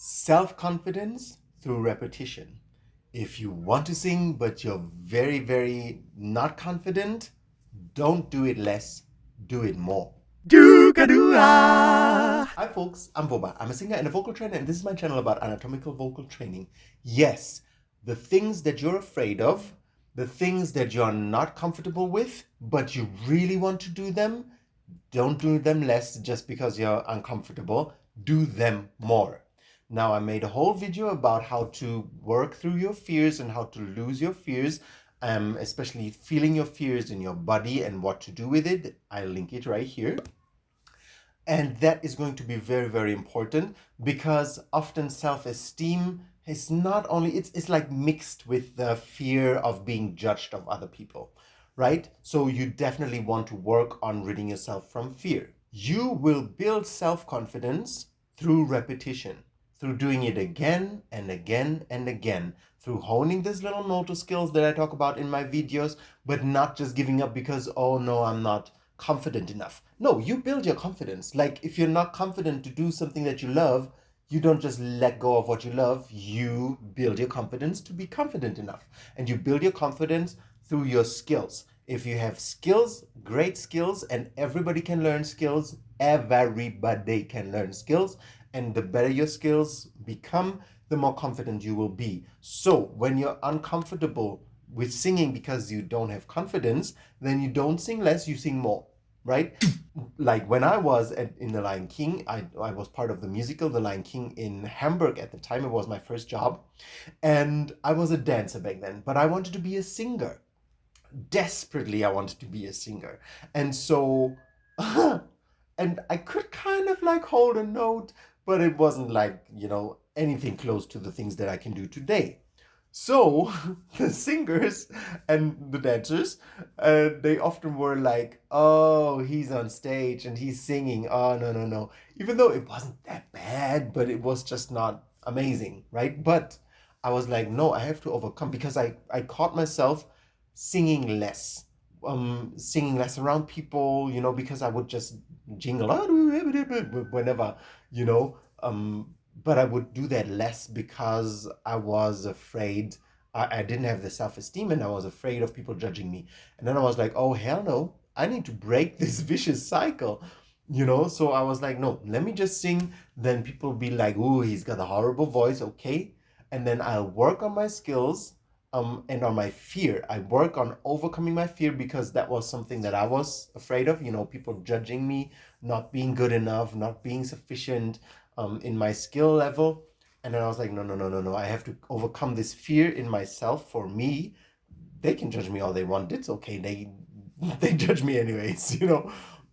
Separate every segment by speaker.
Speaker 1: Self-confidence through repetition. If you want to sing but you're very, very not confident, don't do it less, do it more. Hi folks, I'm Boba. I'm a singer and a vocal trainer, and this is my channel about anatomical vocal training. Yes, the things that you're afraid of, the things that you're not comfortable with, but you really want to do them, don't do them less just because you're uncomfortable. Do them more. Now, I made a whole video about how to work through your fears and how to lose your fears, especially feeling your fears in your body and what to do with it. I'll link it right here. And that is going to be very, very important because often self-esteem is not only, it's like mixed with the fear of being judged of other people, right? So you definitely want to work on ridding yourself from fear. You will build self-confidence through repetition, through doing it again and again and again, through honing these little motor skills that I talk about in my videos, but not just giving up because, oh no, I'm not confident enough. No, you build your confidence. Like if you're not confident to do something that you love, you don't just let go of what you love. You build your confidence to be confident enough. And you build your confidence through your skills. If you have skills, great skills, and everybody can learn skills, everybody can learn skills. And the better your skills become, the more confident you will be. So when you're uncomfortable with singing because you don't have confidence, then you don't sing less, you sing more, right? Like when I was in The Lion King, I was part of the musical The Lion King in Hamburg at the time. It was my first job. And I was a dancer back then, but I wanted to be a singer. Desperately, I wanted to be a singer. And so, and I could kind of like hold a note, but it wasn't like, anything close to the things that I can do today. So the singers and the dancers, they often were like, oh, he's on stage and he's singing. Oh, no, no, no. Even though it wasn't that bad, but it was just not amazing, right? But I was like, no, I have to overcome because I caught myself singing less. Singing less around people, because I would just jingle whenever, but I would do that less because I was afraid. I didn't have the self-esteem and I was afraid of people judging me. And then I was like, oh, hell no, I need to break this vicious cycle, So I was like, no, let me just sing. Then people will be like, oh, he's got a horrible voice. Okay. And then I'll work on my skills and on my fear. I work on overcoming my fear because that was something that I was afraid of, people judging me, not being good enough, not being sufficient in my skill level. And then I was like, no, no, no, no, no. I have to overcome this fear in myself. For me, they can judge me all they want. It's okay. They judge me anyways,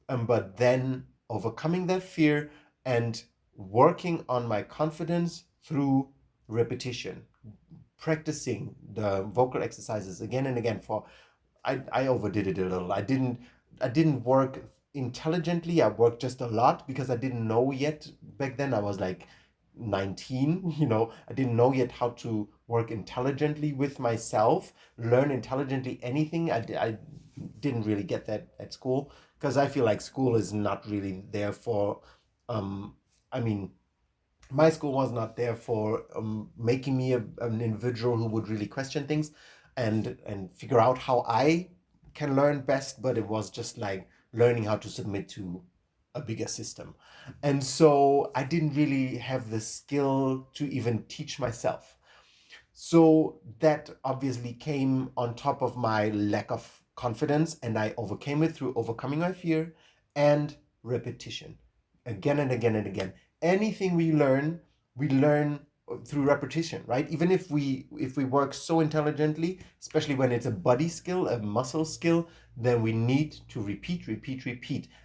Speaker 1: But then overcoming that fear and working on my confidence through repetition, practicing the vocal exercises again and again. I overdid it a little. I didn't work intelligently. I worked just a lot because I didn't know yet. Back then I was like 19, I didn't know yet how to work intelligently with myself, learn intelligently anything. I didn't really get that at school because I feel like school is not really there for, I mean, my school was not there for making me an individual who would really question things and figure out how I can learn best, but it was just like learning how to submit to a bigger system. And so I didn't really have the skill to even teach myself. So that obviously came on top of my lack of confidence, and I overcame it through overcoming my fear and repetition again and again and again. Anything we learn through repetition, right? Even if we work so intelligently, especially when it's a body skill, a muscle skill, then we need to repeat.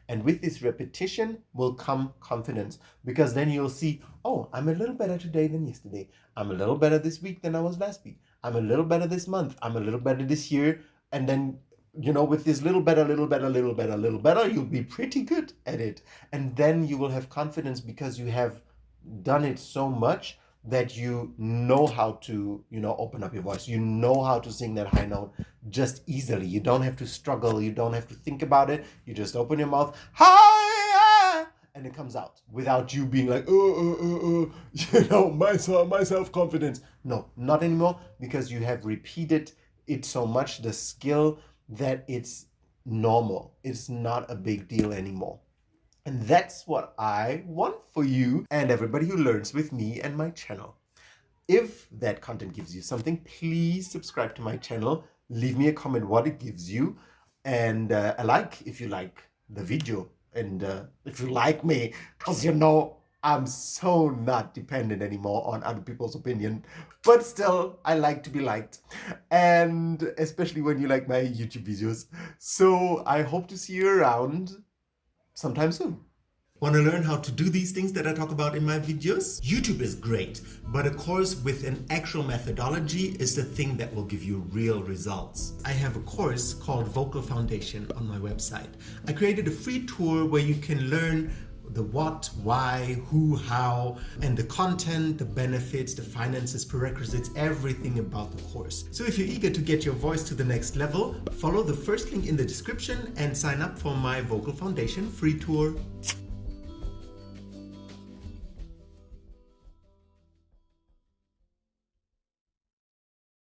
Speaker 1: And with this repetition will come confidence, because then you'll see, oh, I'm a little better today than yesterday. I'm a little better this week than I was last week. I'm a little better this month. I'm a little better this year. And then, with this little better, you'll be pretty good at it. And then you will have confidence because you have done it so much that you know how to, open up your voice. You know how to sing that high note just easily. You don't have to struggle. You don't have to think about it. You just open your mouth, hi, and it comes out without you being like, my self-confidence. No, not anymore, because you have repeated it so much, the skill, that it's normal. It's not a big deal anymore. And that's what I want for you and everybody who learns with me and my channel. If that content gives you something, please subscribe to my channel. Leave me a comment what it gives you. And a like if you like the video. And if you like me, because I'm so not dependent anymore on other people's opinion. But still, I like to be liked. And especially when you like my YouTube videos. So I hope to see you around sometime soon. Want to learn how to do these things that I talk about in my videos? YouTube is great, but a course with an actual methodology is the thing that will give you real results. I have a course called Vocal Foundation on my website. I created a free tour where you can learn the what, why, who, how, and the content, the benefits, the finances, prerequisites, everything about the course. So if you're eager to get your voice to the next level, follow the first link in the description and sign up for my Vocal Foundation free tour.